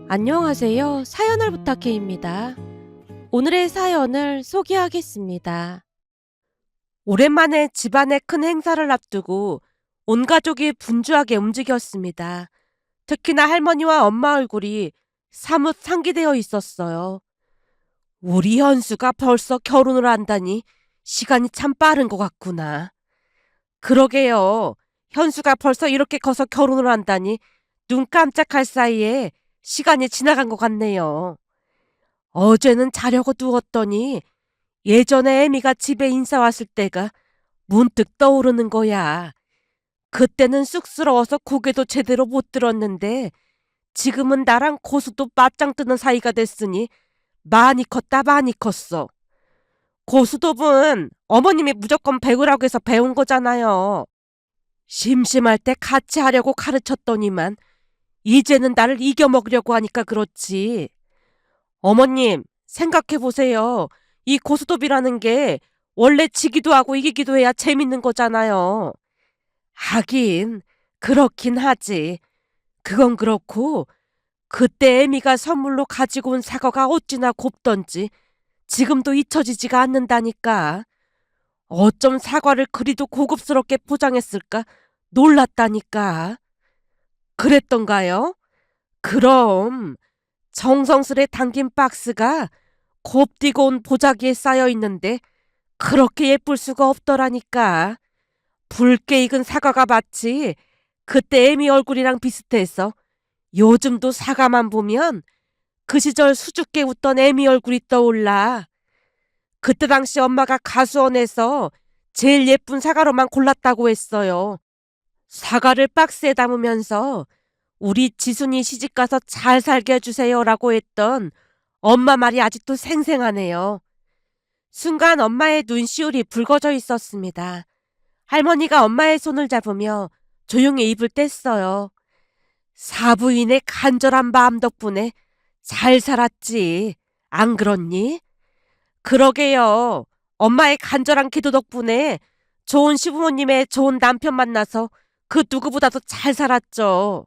안녕하세요. 사연을 부탁해입니다. 오늘의 사연을 소개하겠습니다. 오랜만에 집안의 큰 행사를 앞두고 온 가족이 분주하게 움직였습니다. 특히나 할머니와 엄마 얼굴이 사뭇 상기되어 있었어요. 우리 현수가 벌써 결혼을 한다니 시간이 참 빠른 것 같구나. 그러게요. 현수가 벌써 이렇게 커서 결혼을 한다니 눈 깜짝할 사이에 시간이 지나간 것 같네요. 어제는 자려고 누웠더니 예전에 애미가 집에 인사 왔을 때가 문득 떠오르는 거야. 그때는 쑥스러워서 고개도 제대로 못 들었는데 지금은 나랑 고수도 맞짱 뜨는 사이가 됐으니 많이 컸다 많이 컸어. 고수톱은 어머님이 무조건 배우라고 해서 배운 거잖아요. 심심할 때 같이 하려고 가르쳤더니만 이제는 나를 이겨먹으려고 하니까 그렇지. 어머님, 생각해보세요. 이 고스톱이라는 게 원래 지기도 하고 이기기도 해야 재밌는 거잖아요. 하긴, 그렇긴 하지. 그건 그렇고, 그때 애미가 선물로 가지고 온 사과가 어찌나 곱던지 지금도 잊혀지지가 않는다니까. 어쩜 사과를 그리도 고급스럽게 포장했을까 놀랐다니까. 그랬던가요? 그럼 정성스레 담긴 박스가 곱디고 온 보자기에 쌓여 있는데 그렇게 예쁠 수가 없더라니까. 붉게 익은 사과가 마치 그때 애미 얼굴이랑 비슷해서 요즘도 사과만 보면 그 시절 수줍게 웃던 애미 얼굴이 떠올라. 그때 당시 엄마가 가수원에서 제일 예쁜 사과로만 골랐다고 했어요. 사과를 박스에 담으면서 우리 지순이 시집가서 잘 살게 해주세요라고 했던 엄마 말이 아직도 생생하네요. 순간 엄마의 눈시울이 붉어져 있었습니다. 할머니가 엄마의 손을 잡으며 조용히 입을 뗐어요. 사부인의 간절한 마음 덕분에 잘 살았지. 안 그렇니? 그러게요. 엄마의 간절한 기도 덕분에 좋은 시부모님의 좋은 남편 만나서 그 누구보다도 잘 살았죠.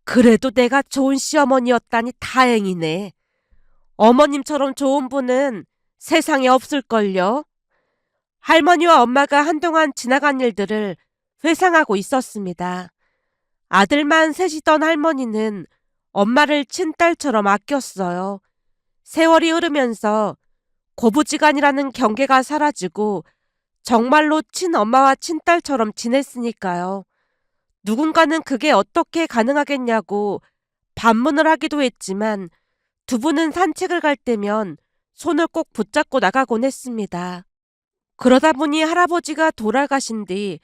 그래도 내가 좋은 시어머니였다니 다행이네. 어머님처럼 좋은 분은 세상에 없을걸요. 할머니와 엄마가 한동안 지나간 일들을 회상하고 있었습니다. 아들만 셋이던 할머니는 엄마를 친딸처럼 아꼈어요. 세월이 흐르면서 고부지간이라는 경계가 사라지고 정말로 친엄마와 친딸처럼 지냈으니까요. 누군가는 그게 어떻게 가능하겠냐고 반문을 하기도 했지만 두 분은 산책을 갈 때면 손을 꼭 붙잡고 나가곤 했습니다. 그러다 보니 할아버지가 돌아가신 뒤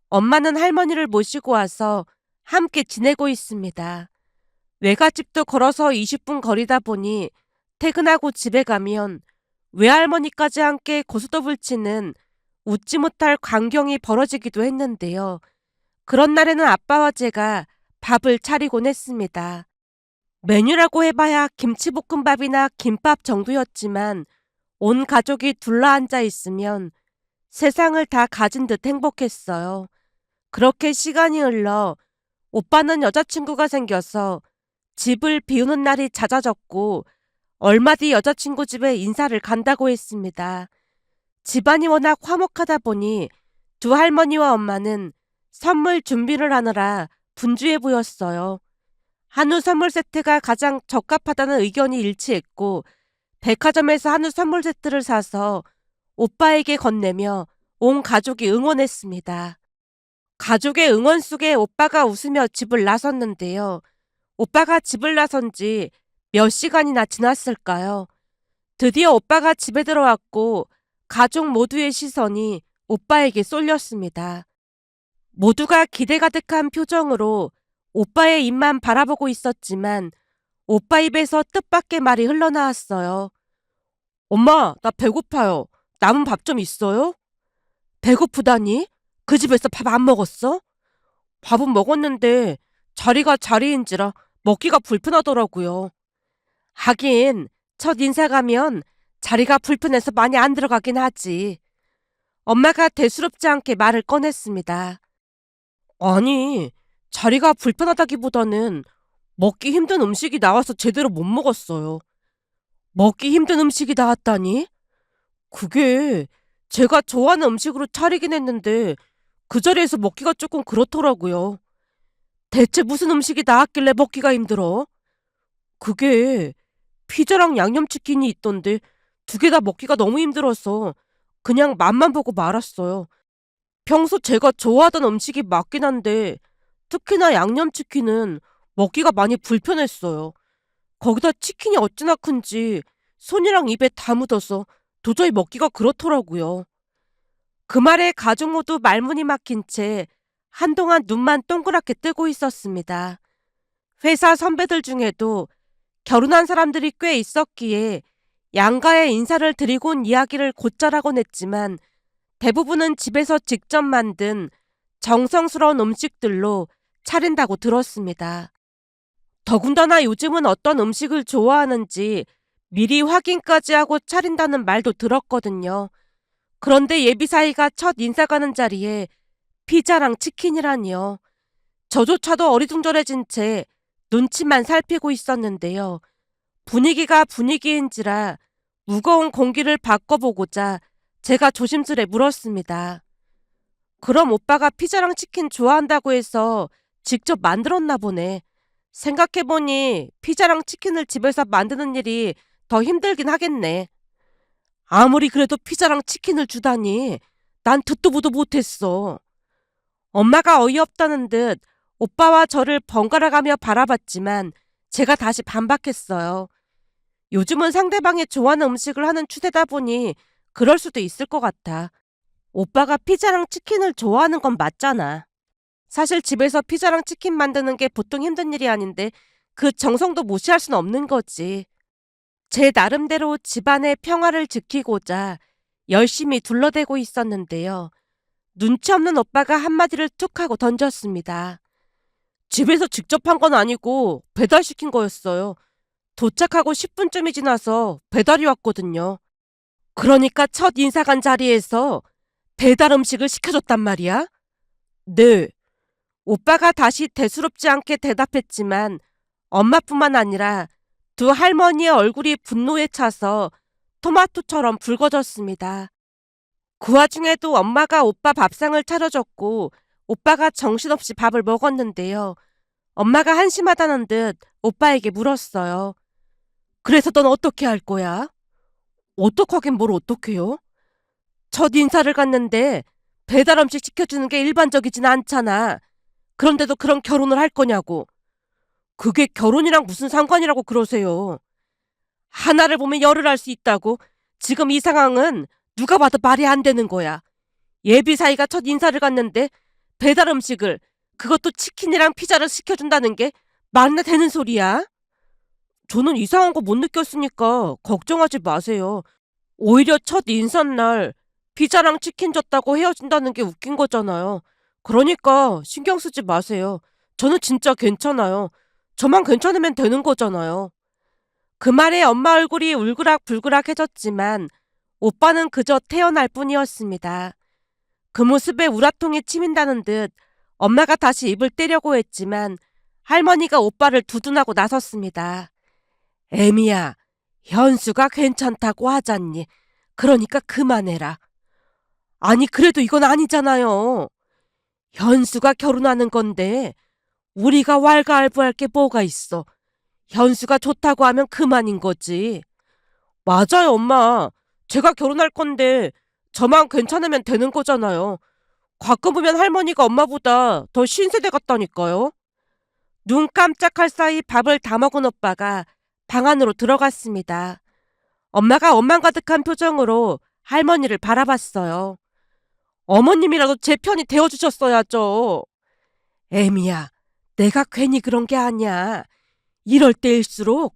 엄마는 할머니를 모시고 와서 함께 지내고 있습니다. 외갓집도 걸어서 20분 거리다 보니 퇴근하고 집에 가면 외할머니까지 함께 고스톱을 치는 웃지 못할 광경이 벌어지기도 했는데요. 그런 날에는 아빠와 제가 밥을 차리곤 했습니다. 메뉴라고 해봐야 김치볶음밥이나 김밥 정도였지만 온 가족이 둘러앉아 있으면 세상을 다 가진 듯 행복했어요. 그렇게 시간이 흘러 오빠는 여자친구가 생겨서 집을 비우는 날이 잦아졌고 얼마 뒤 여자친구 집에 인사를 간다고 했습니다. 집안이 워낙 화목하다 보니 두 할머니와 엄마는 선물 준비를 하느라 분주해 보였어요. 한우 선물 세트가 가장 적합하다는 의견이 일치했고 백화점에서 한우 선물 세트를 사서 오빠에게 건네며 온 가족이 응원했습니다. 가족의 응원 속에 오빠가 웃으며 집을 나섰는데요. 오빠가 집을 나선 지 몇 시간이나 지났을까요? 드디어 오빠가 집에 들어왔고 가족 모두의 시선이 오빠에게 쏠렸습니다. 모두가 기대 가득한 표정으로 오빠의 입만 바라보고 있었지만 오빠 입에서 뜻밖의 말이 흘러나왔어요. 엄마, 나 배고파요. 남은 밥 좀 있어요? 배고프다니? 그 집에서 밥 안 먹었어? 밥은 먹었는데 자리가 자리인지라 먹기가 불편하더라고요. 하긴 첫 인사 가면 자리가 불편해서 많이 안 들어가긴 하지. 엄마가 대수롭지 않게 말을 꺼냈습니다. 아니, 자리가 불편하다기보다는 먹기 힘든 음식이 나와서 제대로 못 먹었어요. 먹기 힘든 음식이 나왔다니? 그게 제가 좋아하는 음식으로 차리긴 했는데 그 자리에서 먹기가 조금 그렇더라고요. 대체 무슨 음식이 나왔길래 먹기가 힘들어? 그게 피자랑 양념치킨이 있던데 두 개 다 먹기가 너무 힘들어서 그냥 맛만 보고 말았어요. 평소 제가 좋아하던 음식이 맞긴 한데 특히나 양념치킨은 먹기가 많이 불편했어요. 거기다 치킨이 어찌나 큰지 손이랑 입에 다 묻어서 도저히 먹기가 그렇더라고요. 그 말에 가족 모두 말문이 막힌 채 한동안 눈만 동그랗게 뜨고 있었습니다. 회사 선배들 중에도 결혼한 사람들이 꽤 있었기에 양가에 인사를 드리곤 이야기를 곧잘 하곤 했지만 대부분은 집에서 직접 만든 정성스러운 음식들로 차린다고 들었습니다. 더군다나 요즘은 어떤 음식을 좋아하는지 미리 확인까지 하고 차린다는 말도 들었거든요. 그런데 예비사이가 첫 인사 가는 자리에 피자랑 치킨이라니요. 저조차도 어리둥절해진 채 눈치만 살피고 있었는데요. 분위기가 분위기인지라 무거운 공기를 바꿔보고자 제가 조심스레 물었습니다. 그럼 오빠가 피자랑 치킨 좋아한다고 해서 직접 만들었나 보네. 생각해보니 피자랑 치킨을 집에서 만드는 일이 더 힘들긴 하겠네. 아무리 그래도 피자랑 치킨을 주다니 난 듣도 보도 못했어. 엄마가 어이없다는 듯 오빠와 저를 번갈아가며 바라봤지만 제가 다시 반박했어요. 요즘은 상대방이 좋아하는 음식을 하는 추세다 보니 그럴 수도 있을 것 같아. 오빠가 피자랑 치킨을 좋아하는 건 맞잖아. 사실 집에서 피자랑 치킨 만드는 게 보통 힘든 일이 아닌데 그 정성도 무시할 순 없는 거지. 제 나름대로 집안의 평화를 지키고자 열심히 둘러대고 있었는데요. 눈치 없는 오빠가 한마디를 툭 하고 던졌습니다. 집에서 직접 한 건 아니고 배달시킨 거였어요. 도착하고 10분쯤이 지나서 배달이 왔거든요. 그러니까 첫 인사 간 자리에서 배달 음식을 시켜줬단 말이야? 네. 오빠가 다시 대수롭지 않게 대답했지만 엄마뿐만 아니라 두 할머니의 얼굴이 분노에 차서 토마토처럼 붉어졌습니다. 그 와중에도 엄마가 오빠 밥상을 차려줬고 오빠가 정신없이 밥을 먹었는데요. 엄마가 한심하다는 듯 오빠에게 물었어요. 그래서 넌 어떻게 할 거야? 어떡하긴 뭘 어떡해요? 첫 인사를 갔는데 배달 음식 시켜주는 게 일반적이진 않잖아. 그런데도 그런 결혼을 할 거냐고. 그게 결혼이랑 무슨 상관이라고 그러세요. 하나를 보면 열을 알 수 있다고. 지금 이 상황은 누가 봐도 말이 안 되는 거야. 예비 사이가 첫 인사를 갔는데 배달 음식을, 그것도 치킨이랑 피자를 시켜준다는 게 말이나 되는 소리야? 저는 이상한 거 못 느꼈으니까 걱정하지 마세요. 오히려 첫 인사날 피자랑 치킨 줬다고 헤어진다는 게 웃긴 거잖아요. 그러니까 신경 쓰지 마세요. 저는 진짜 괜찮아요. 저만 괜찮으면 되는 거잖아요. 그 말에 엄마 얼굴이 울그락불그락해졌지만 오빠는 그저 태어날 뿐이었습니다. 그 모습에 우라통이 치민다는 듯 엄마가 다시 입을 떼려고 했지만 할머니가 오빠를 두둔하고 나섰습니다. 애미야, 현수가 괜찮다고 하잖니. 그러니까 그만해라. 아니 그래도 이건 아니잖아요. 현수가 결혼하는 건데 우리가 왈가왈부할 게 뭐가 있어. 현수가 좋다고 하면 그만인 거지. 맞아요, 엄마. 제가 결혼할 건데 저만 괜찮으면 되는 거잖아요. 가끔 보면 할머니가 엄마보다 더 신세대 같다니까요. 눈 깜짝할 사이 밥을 다 먹은 오빠가 방 안으로 들어갔습니다. 엄마가 원망 가득한 표정으로 할머니를 바라봤어요. 어머님이라도 제 편이 되어주셨어야죠. 애미야, 내가 괜히 그런 게 아니야. 이럴 때일수록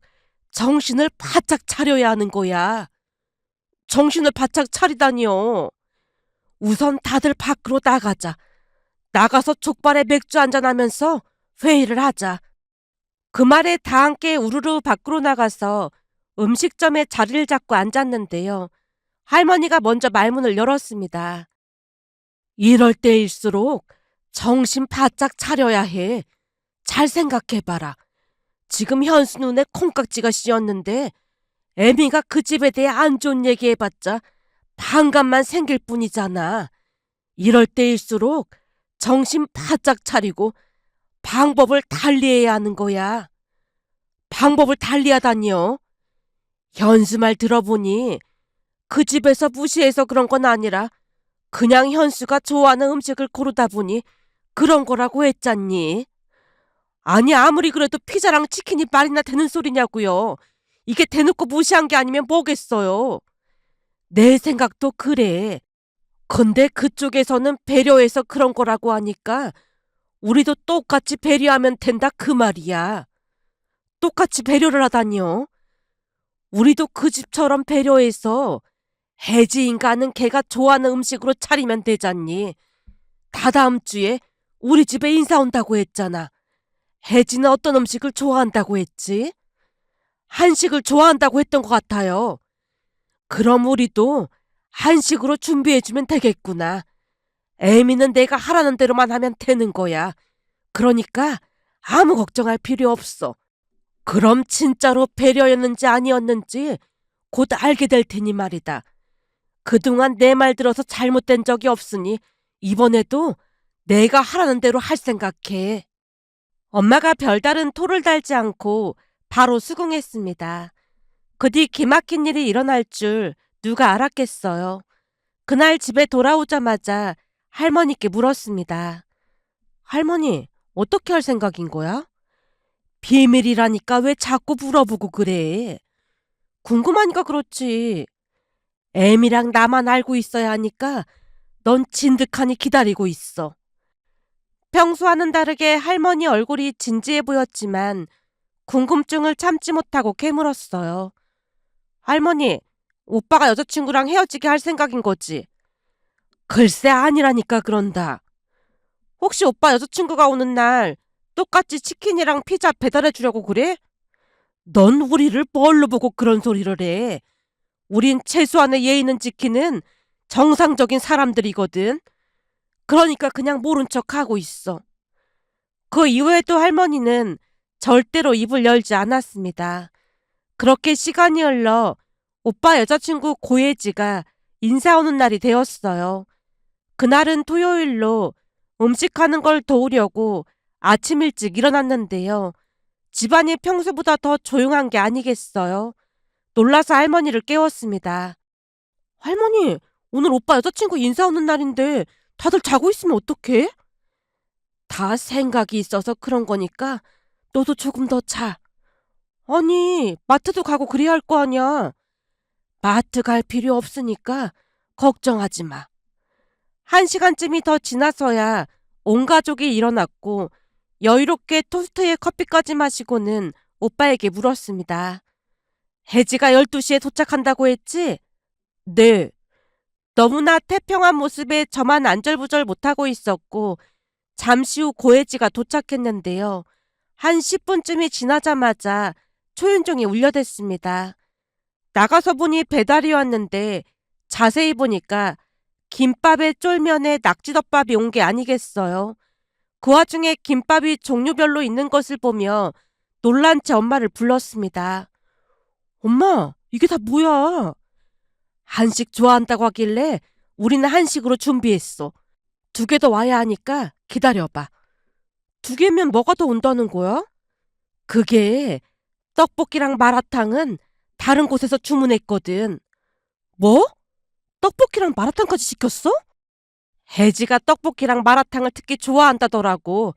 정신을 바짝 차려야 하는 거야. 정신을 바짝 차리다니요. 우선 다들 밖으로 나가자. 나가서 족발에 맥주 한잔하면서 회의를 하자. 그 말에 다 함께 우르르 밖으로 나가서 음식점에 자리를 잡고 앉았는데요. 할머니가 먼저 말문을 열었습니다. 이럴 때일수록 정신 바짝 차려야 해. 잘 생각해봐라. 지금 현수 눈에 콩깍지가 씌었는데 애미가 그 집에 대해 안 좋은 얘기해봤자 반감만 생길 뿐이잖아. 이럴 때일수록 정신 바짝 차리고 방법을 달리해야 하는 거야. 방법을 달리하다니요. 현수 말 들어보니 그 집에서 무시해서 그런 건 아니라 그냥 현수가 좋아하는 음식을 고르다 보니 그런 거라고 했잖니. 아니 아무리 그래도 피자랑 치킨이 말이나 되는 소리냐고요. 이게 대놓고 무시한 게 아니면 뭐겠어요. 내 생각도 그래. 근데 그쪽에서는 배려해서 그런 거라고 하니까 우리도 똑같이 배려하면 된다 그 말이야. 똑같이 배려를 하다니요. 우리도 그 집처럼 배려해서 해지 인간은 걔가 좋아하는 음식으로 차리면 되잖니. 다다음 주에 우리 집에 인사 온다고 했잖아. 혜지는 어떤 음식을 좋아한다고 했지? 한식을 좋아한다고 했던 것 같아요. 그럼 우리도 한식으로 준비해주면 되겠구나. 애미는 내가 하라는 대로만 하면 되는 거야. 그러니까 아무 걱정할 필요 없어. 그럼 진짜로 배려였는지 아니었는지 곧 알게 될 테니 말이다. 그동안 내 말 들어서 잘못된 적이 없으니 이번에도 내가 하라는 대로 할 생각해. 엄마가 별다른 토를 달지 않고 바로 수긍했습니다. 그 뒤 기막힌 일이 일어날 줄 누가 알았겠어요. 그날 집에 돌아오자마자 할머니께 물었습니다. 할머니, 어떻게 할 생각인 거야? 비밀이라니까 왜 자꾸 물어보고 그래? 궁금하니까 그렇지. 애미랑 나만 알고 있어야 하니까 넌 진득하니 기다리고 있어. 평소와는 다르게 할머니 얼굴이 진지해 보였지만 궁금증을 참지 못하고 캐물었어요. 할머니, 오빠가 여자친구랑 헤어지게 할 생각인 거지? 글쎄 아니라니까 그런다. 혹시 오빠 여자친구가 오는 날 똑같이 치킨이랑 피자 배달해 주려고 그래? 넌 우리를 뭘로 보고 그런 소리를 해? 우린 최소한의 예의는 지키는 정상적인 사람들이거든. 그러니까 그냥 모른 척하고 있어. 그 이후에도 할머니는 절대로 입을 열지 않았습니다. 그렇게 시간이 흘러 오빠 여자친구 고혜지가 인사 오는 날이 되었어요. 그날은 토요일로 음식하는 걸 도우려고 아침 일찍 일어났는데요. 집안이 평소보다 더 조용한 게 아니겠어요. 놀라서 할머니를 깨웠습니다. 할머니, 오늘 오빠 여자친구 인사 오는 날인데 다들 자고 있으면 어떡해? 다 생각이 있어서 그런 거니까 너도 조금 더 자. 아니, 마트도 가고 그래야 할 거 아니야. 마트 갈 필요 없으니까 걱정하지 마. 1시간쯤이 더 지나서야 온 가족이 일어났고 여유롭게 토스트에 커피까지 마시고는 오빠에게 물었습니다. 혜지가 12시에 도착한다고 했지? 네. 너무나 태평한 모습에 저만 안절부절 못하고 있었고 잠시 후 고혜지가 도착했는데요. 한 10분쯤이 지나자마자 초인종이 울려댔습니다. 나가서 보니 배달이 왔는데 자세히 보니까 김밥에 쫄면에 낙지덮밥이 온 게 아니겠어요. 그 와중에 김밥이 종류별로 있는 것을 보며 놀란 채 엄마를 불렀습니다. 엄마, 이게 다 뭐야? 한식 좋아한다고 하길래 우리는 한식으로 준비했어. 2개 더 와야 하니까 기다려봐. 2개면 뭐가 더 온다는 거야? 그게 떡볶이랑 마라탕은 다른 곳에서 주문했거든. 뭐? 떡볶이랑 마라탕까지 시켰어? 혜지가 떡볶이랑 마라탕을 특히 좋아한다더라고.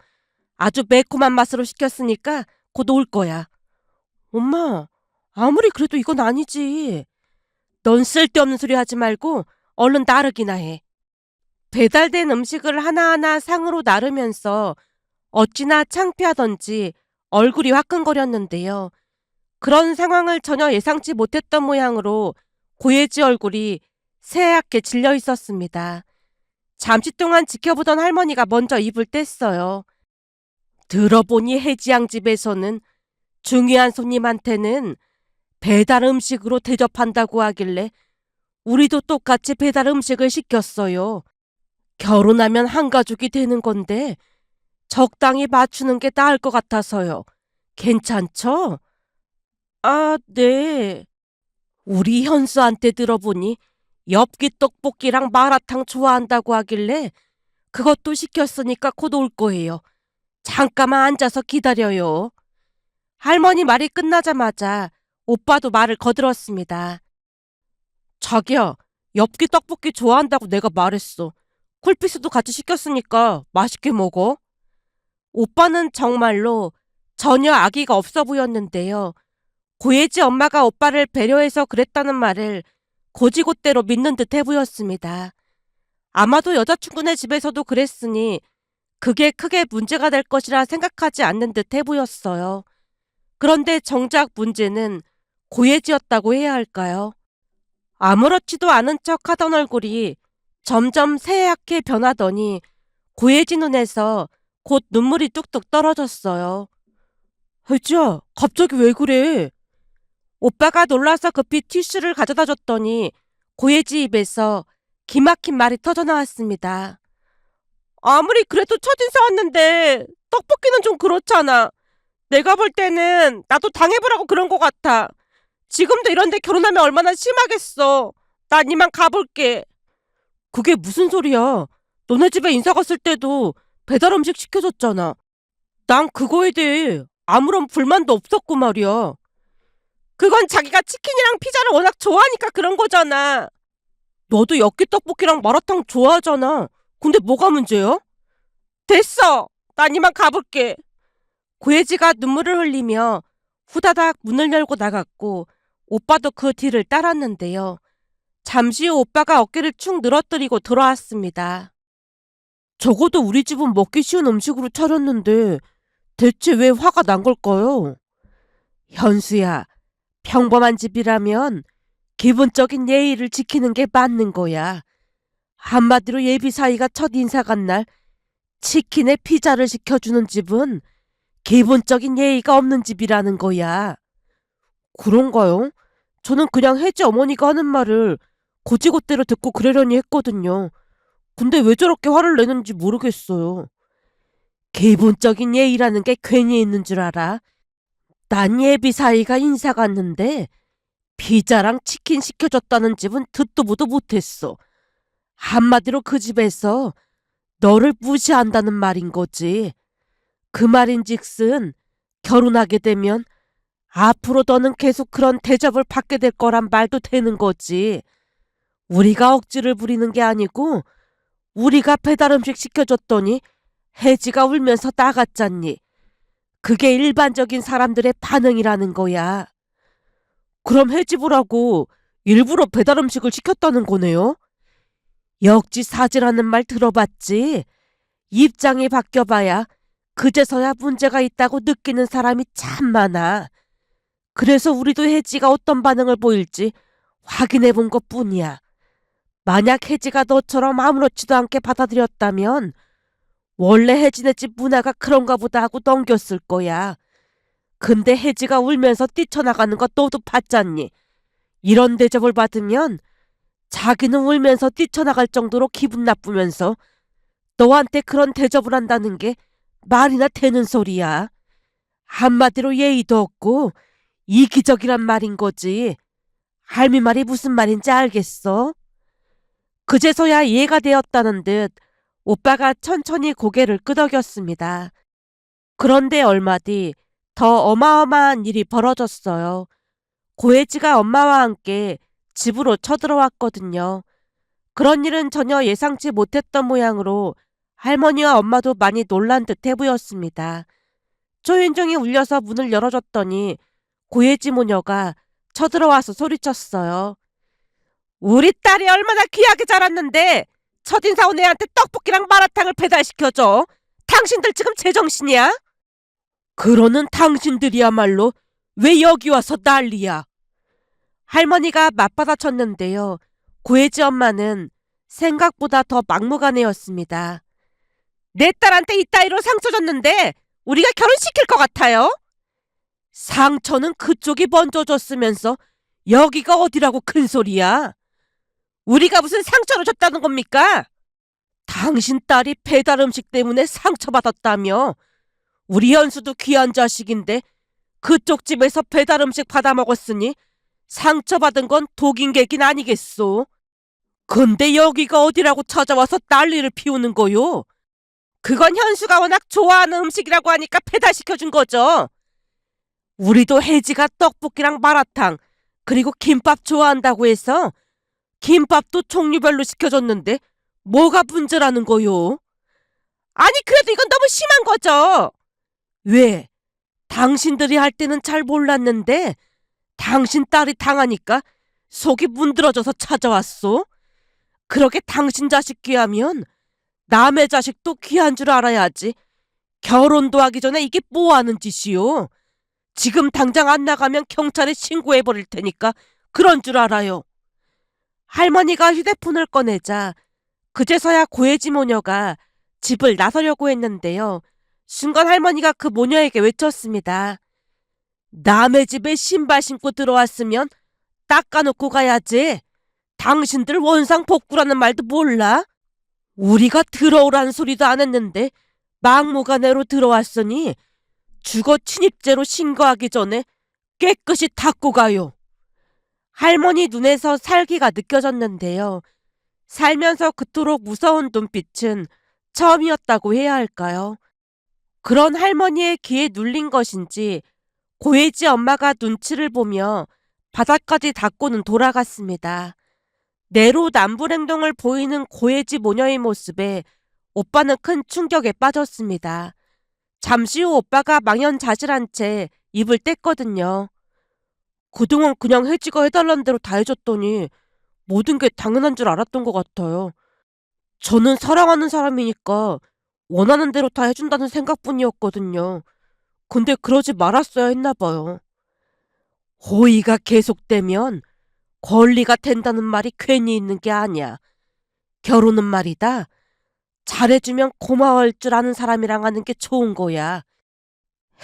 아주 매콤한 맛으로 시켰으니까 곧 올 거야. 엄마, 아무리 그래도 이건 아니지. 넌 쓸데없는 소리 하지 말고 얼른 나르기나 해. 배달된 음식을 하나하나 상으로 나르면서 어찌나 창피하던지 얼굴이 화끈거렸는데요. 그런 상황을 전혀 예상치 못했던 모양으로 고예지 얼굴이 새하얗게 질려 있었습니다. 잠시 동안 지켜보던 할머니가 먼저 입을 뗐어요. 들어보니 혜지양 집에서는 중요한 손님한테는 배달 음식으로 대접한다고 하길래 우리도 똑같이 배달 음식을 시켰어요. 결혼하면 한 가족이 되는 건데 적당히 맞추는 게 나을 것 같아서요. 괜찮죠? 아, 네. 우리 현수한테 들어보니 엽기 떡볶이랑 마라탕 좋아한다고 하길래 그것도 시켰으니까 곧 올 거예요. 잠깐만 앉아서 기다려요. 할머니 말이 끝나자마자 오빠도 말을 거들었습니다. 자기야, 엽기 떡볶이 좋아한다고 내가 말했어. 쿨피스도 같이 시켰으니까 맛있게 먹어. 오빠는 정말로 전혀 악의가 없어 보였는데요. 고예지 엄마가 오빠를 배려해서 그랬다는 말을 고지곳대로 믿는 듯해 보였습니다. 아마도 여자친구네 집에서도 그랬으니 그게 크게 문제가 될 것이라 생각하지 않는 듯해 보였어요. 그런데 정작 문제는 고예지였다고 해야 할까요? 아무렇지도 않은 척 하던 얼굴이 점점 새하얗게 변하더니 고예지 눈에서 곧 눈물이 뚝뚝 떨어졌어요. 혜지야, 갑자기 왜 그래? 오빠가 놀라서 급히 티슈를 가져다 줬더니 고예지 입에서 기막힌 말이 터져나왔습니다. 아무리 그래도 첫인상 왔는데 떡볶이는 좀 그렇잖아. 내가 볼 때는 나도 당해보라고 그런 것 같아. 지금도 이런데 결혼하면 얼마나 심하겠어. 난 이만 가볼게. 그게 무슨 소리야. 너네 집에 인사 갔을 때도 배달 음식 시켜줬잖아. 난 그거에 대해 아무런 불만도 없었고 말이야. 그건 자기가 치킨이랑 피자를 워낙 좋아하니까 그런 거잖아. 너도 엽기떡볶이랑 마라탕 좋아하잖아. 근데 뭐가 문제야? 됐어. 난 이만 가볼게. 고혜지가 눈물을 흘리며 후다닥 문을 열고 나갔고 오빠도 그 뒤를 따랐는데요. 잠시 후 오빠가 어깨를 축 늘어뜨리고 돌아왔습니다. 적어도 우리 집은 먹기 쉬운 음식으로 차렸는데 대체 왜 화가 난 걸까요? 현수야, 평범한 집이라면 기본적인 예의를 지키는 게 맞는 거야. 한마디로 예비 사이가 첫 인사 간 날 치킨에 피자를 시켜주는 집은 기본적인 예의가 없는 집이라는 거야. 그런가요? 저는 그냥 혜지 어머니가 하는 말을 고지곳대로 듣고 그러려니 했거든요. 근데 왜 저렇게 화를 내는지 모르겠어요. 기본적인 예의라는 게 괜히 있는 줄 알아? 난 예비 사이가 인사 갔는데 피자랑 치킨 시켜줬다는 집은 듣도 보도 못했어. 한마디로 그 집에서 너를 무시한다는 말인 거지. 그 말인즉슨 결혼하게 되면 앞으로 너는 계속 그런 대접을 받게 될 거란 말도 되는 거지. 우리가 억지를 부리는 게 아니고 우리가 배달 음식 시켜줬더니 혜지가 울면서 나갔잖니. 그게 일반적인 사람들의 반응이라는 거야. 그럼 혜지 보라고 일부러 배달 음식을 시켰다는 거네요? 역지사지라는 말 들어봤지? 입장이 바뀌어봐야 그제서야 문제가 있다고 느끼는 사람이 참 많아. 그래서 우리도 혜지가 어떤 반응을 보일지 확인해 본 것뿐이야. 만약 혜지가 너처럼 아무렇지도 않게 받아들였다면 원래 혜지네 집 문화가 그런가 보다 하고 넘겼을 거야. 근데 혜지가 울면서 뛰쳐나가는 거 너도 봤잖니. 이런 대접을 받으면 자기는 울면서 뛰쳐나갈 정도로 기분 나쁘면서 너한테 그런 대접을 한다는 게 말이나 되는 소리야. 한마디로 예의도 없고 이기적이란 말인 거지. 할미 말이 무슨 말인지 알겠어? 그제서야 이해가 되었다는 듯 오빠가 천천히 고개를 끄덕였습니다. 그런데 얼마 뒤 더 어마어마한 일이 벌어졌어요. 고혜지가 엄마와 함께 집으로 쳐들어왔거든요. 그런 일은 전혀 예상치 못했던 모양으로 할머니와 엄마도 많이 놀란 듯해 보였습니다. 초인종이 울려서 문을 열어줬더니 고혜지 모녀가 쳐들어와서 소리쳤어요. 우리 딸이 얼마나 귀하게 자랐는데 첫인사 온 애한테 떡볶이랑 마라탕을 배달시켜줘. 당신들 지금 제정신이야? 그러는 당신들이야말로 왜 여기 와서 난리야? 할머니가 맞받아쳤는데요. 고혜지 엄마는 생각보다 더 막무가내였습니다. 내 딸한테 이따위로 상처 줬는데 우리가 결혼시킬 것 같아요? 상처는 그쪽이 먼저 줬으면서 여기가 어디라고 큰 소리야? 우리가 무슨 상처를 줬다는 겁니까? 당신 딸이 배달 음식 때문에 상처받았다며? 우리 현수도 귀한 자식인데 그쪽 집에서 배달 음식 받아 먹었으니 상처받은 건 독인객인 아니겠소. 근데 여기가 어디라고 찾아와서 난리를 피우는 거요? 그건 현수가 워낙 좋아하는 음식이라고 하니까 배달시켜준 거죠. 우리도 혜지가 떡볶이랑 마라탕 그리고 김밥 좋아한다고 해서 김밥도 종류별로 시켜줬는데 뭐가 문제라는 거요? 아니 그래도 이건 너무 심한 거죠. 왜? 당신들이 할 때는 잘 몰랐는데 당신 딸이 당하니까 속이 문드러져서 찾아왔소? 그렇게 당신 자식 귀하면 남의 자식도 귀한 줄 알아야지. 결혼도 하기 전에 이게 뭐 하는 짓이요? 지금 당장 안 나가면 경찰에 신고해버릴 테니까 그런 줄 알아요. 할머니가 휴대폰을 꺼내자 그제서야 고혜지 모녀가 집을 나서려고 했는데요. 순간 할머니가 그 모녀에게 외쳤습니다. 남의 집에 신발 신고 들어왔으면 닦아놓고 가야지. 당신들 원상 복구라는 말도 몰라? 우리가 들어오라는 소리도 안 했는데 막무가내로 들어왔으니 주거 침입죄로 신고하기 전에 깨끗이 닦고 가요. 할머니 눈에서 살기가 느껴졌는데요. 살면서 그토록 무서운 눈빛은 처음이었다고 해야 할까요? 그런 할머니의 귀에 눌린 것인지 고혜지 엄마가 눈치를 보며 바닥까지 닦고는 돌아갔습니다. 내로남불행동을 보이는 고혜지 모녀의 모습에 오빠는 큰 충격에 빠졌습니다. 잠시 후 오빠가 망연자실한 채 입을 뗐거든요. 그동안 그냥 혜지가 해달라는 대로 다 해줬더니 모든 게 당연한 줄 알았던 것 같아요. 저는 사랑하는 사람이니까 원하는 대로 다 해준다는 생각뿐이었거든요. 근데 그러지 말았어야 했나 봐요. 호의가 계속되면 권리가 된다는 말이 괜히 있는 게 아니야. 결혼은 말이다. 잘해주면 고마워할 줄 아는 사람이랑 하는 게 좋은 거야.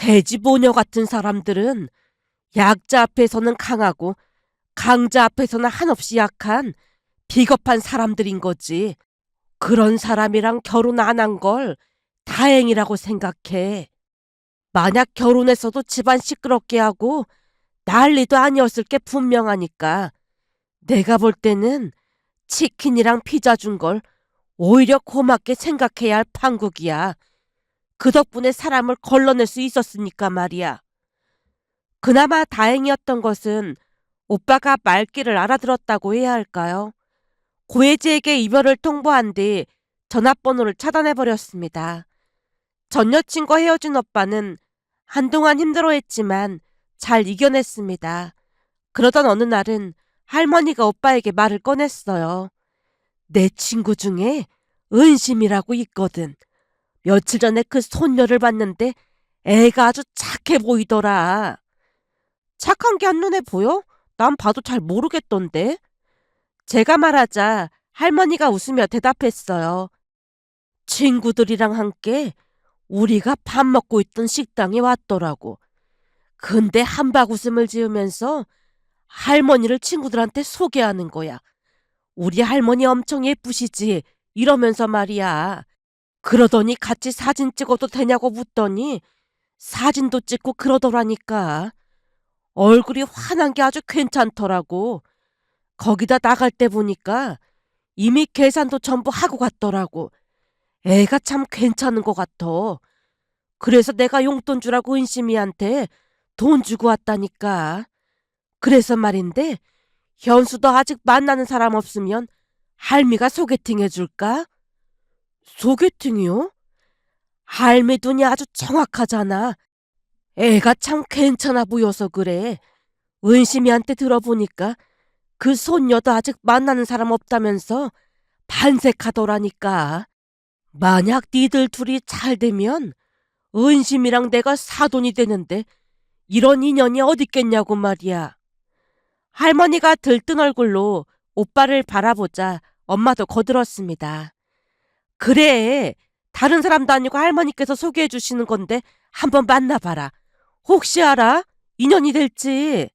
해지 모녀 같은 사람들은 약자 앞에서는 강하고 강자 앞에서는 한없이 약한 비겁한 사람들인 거지. 그런 사람이랑 결혼 안 한 걸 다행이라고 생각해. 만약 결혼했어도 집안 시끄럽게 하고 난리도 아니었을 게 분명하니까 내가 볼 때는 치킨이랑 피자 준 걸 오히려 고맙게 생각해야 할 판국이야. 그 덕분에 사람을 걸러낼 수 있었으니까 말이야. 그나마 다행이었던 것은 오빠가 말귀를 알아들었다고 해야 할까요? 고혜지에게 이별을 통보한 뒤 전화번호를 차단해버렸습니다. 전 여친과 헤어진 오빠는 한동안 힘들어했지만 잘 이겨냈습니다. 그러던 어느 날은 할머니가 오빠에게 말을 꺼냈어요. 내 친구 중에 은심이라고 있거든. 며칠 전에 그 손녀를 봤는데 애가 아주 착해 보이더라. 착한 게 한눈에 보여? 난 봐도 잘 모르겠던데. 제가 말하자 할머니가 웃으며 대답했어요. 친구들이랑 함께 우리가 밥 먹고 있던 식당에 왔더라고. 근데 한박 웃음을 지으면서 할머니를 친구들한테 소개하는 거야. 우리 할머니 엄청 예쁘시지? 이러면서 말이야. 그러더니 같이 사진 찍어도 되냐고 묻더니 사진도 찍고 그러더라니까. 얼굴이 환한 게 아주 괜찮더라고. 거기다 나갈 때 보니까 이미 계산도 전부 하고 갔더라고. 애가 참 괜찮은 것 같아. 그래서 내가 용돈 주라고 은심이한테 돈 주고 왔다니까. 그래서 말인데 현수도 아직 만나는 사람 없으면 할미가 소개팅 해줄까? 소개팅이요? 할미 눈이 아주 정확하잖아. 애가 참 괜찮아 보여서 그래. 은심이한테 들어보니까 그 손녀도 아직 만나는 사람 없다면서 반색하더라니까. 만약 니들 둘이 잘 되면 은심이랑 내가 사돈이 되는데 이런 인연이 어딨겠냐고 말이야. 할머니가 들뜬 얼굴로 오빠를 바라보자 엄마도 거들었습니다. 그래, 다른 사람도 아니고 할머니께서 소개해 주시는 건데 한번 만나봐라. 혹시 알아? 인연이 될지.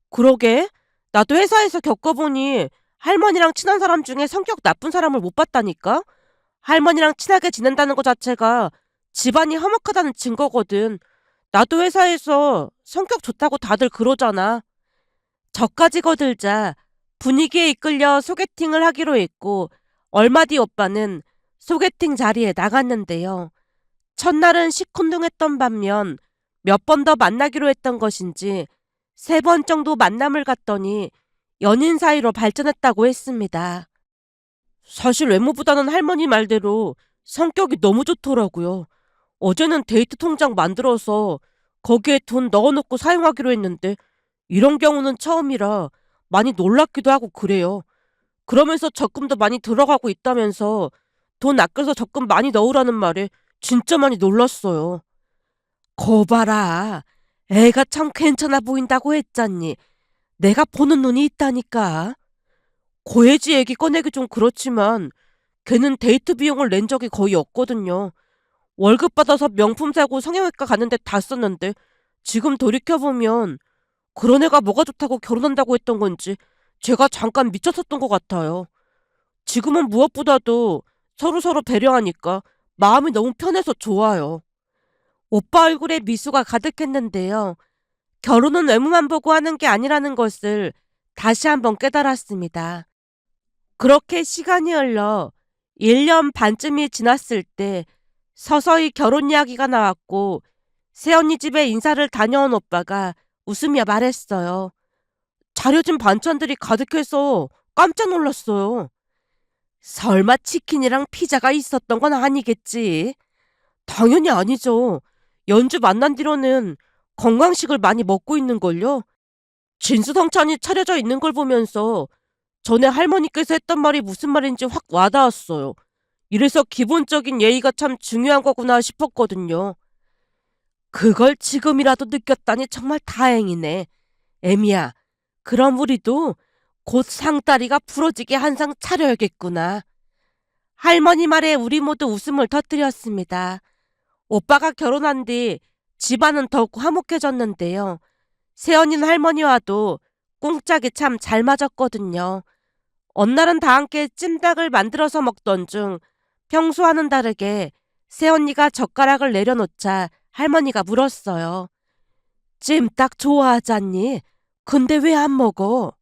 그러게, 나도 회사에서 겪어보니 할머니랑 친한 사람 중에 성격 나쁜 사람을 못 봤다니까? 할머니랑 친하게 지낸다는 것 자체가 집안이 화목하다는 증거거든. 나도 회사에서 성격 좋다고 다들 그러잖아. 저까지 거들자 분위기에 이끌려 소개팅을 하기로 했고 얼마 뒤 오빠는 소개팅 자리에 나갔는데요. 첫날은 시큰둥했던 반면 몇 번 더 만나기로 했던 것인지 3번 정도 만남을 갔더니 연인 사이로 발전했다고 했습니다. 사실 외모보다는 할머니 말대로 성격이 너무 좋더라고요. 어제는 데이트 통장 만들어서 거기에 돈 넣어놓고 사용하기로 했는데 이런 경우는 처음이라 많이 놀랍기도 하고 그래요. 그러면서 적금도 많이 들어가고 있다면서 돈 아껴서 적금 많이 넣으라는 말에 진짜 많이 놀랐어요. 거 봐라. 애가 참 괜찮아 보인다고 했잖니. 내가 보는 눈이 있다니까. 고혜지 얘기 꺼내기 좀 그렇지만 걔는 데이트 비용을 낸 적이 거의 없거든요. 월급 받아서 명품 사고 성형외과 갔는데 다 썼는데 지금 돌이켜보면 그런 애가 뭐가 좋다고 결혼한다고 했던 건지 제가 잠깐 미쳤었던 것 같아요. 지금은 무엇보다도 서로서로 배려하니까 마음이 너무 편해서 좋아요. 오빠 얼굴에 미소가 가득했는데요. 결혼은 외모만 보고 하는 게 아니라는 것을 다시 한번 깨달았습니다. 그렇게 시간이 흘러 1년 반쯤이 지났을 때 서서히 결혼 이야기가 나왔고 새언니 집에 인사를 다녀온 오빠가 웃으며 말했어요. 차려진 반찬들이 가득해서 깜짝 놀랐어요. 설마 치킨이랑 피자가 있었던 건 아니겠지? 당연히 아니죠. 연주 만난 뒤로는 건강식을 많이 먹고 있는걸요. 진수성찬이 차려져 있는 걸 보면서 전에 할머니께서 했던 말이 무슨 말인지 확 와닿았어요. 이래서 기본적인 예의가 참 중요한 거구나 싶었거든요. 그걸 지금이라도 느꼈다니 정말 다행이네. 애미야, 그럼 우리도 곧 상다리가 부러지게 한 상 차려야겠구나. 할머니 말에 우리 모두 웃음을 터뜨렸습니다. 오빠가 결혼한 뒤 집안은 더욱 화목해졌는데요. 새언니는 할머니와도 꿍짝이 참 잘 맞았거든요. 어느 날은 다 함께 찜닭을 만들어서 먹던 중 평소와는 다르게 새언니가 젓가락을 내려놓자 할머니가 물었어요. 찜닭 좋아하잖니? 근데 왜 안 먹어?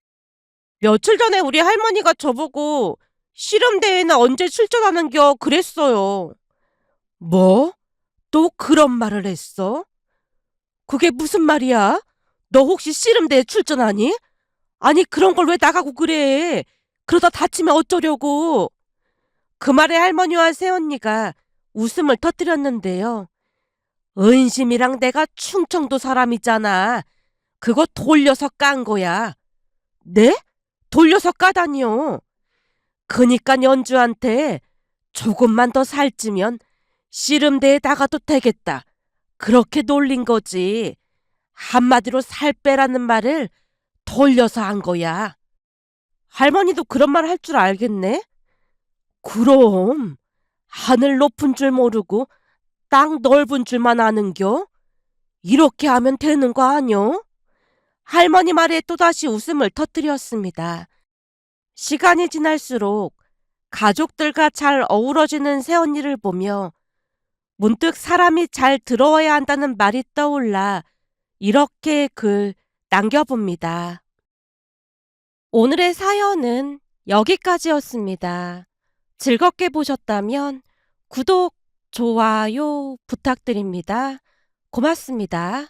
며칠 전에 우리 할머니가 저보고 씨름대회는 언제 출전하는겨 그랬어요. 뭐? 또 그런 말을 했어? 그게 무슨 말이야? 너 혹시 씨름대회 출전하니? 아니 그런 걸 왜 나가고 그래? 그러다 다치면 어쩌려고? 그 말에 할머니와 새언니가 웃음을 터뜨렸는데요. 은심이랑 내가 충청도 사람이잖아. 그거 돌려서 깐 거야. 네? 돌려서 까다니요. 그니까 연주한테 조금만 더 살찌면 씨름대에 나가도 되겠다. 그렇게 놀린 거지. 한마디로 살 빼라는 말을 돌려서 한 거야. 할머니도 그런 말 할 줄 알겠네? 그럼 하늘 높은 줄 모르고 땅 넓은 줄만 아는겨? 이렇게 하면 되는 거 아뇨? 할머니 말에 또다시 웃음을 터뜨렸습니다. 시간이 지날수록 가족들과 잘 어우러지는 새언니를 보며 문득 사람이 잘 들어와야 한다는 말이 떠올라 이렇게 글 남겨봅니다. 오늘의 사연은 여기까지였습니다. 즐겁게 보셨다면 구독, 좋아요 부탁드립니다. 고맙습니다.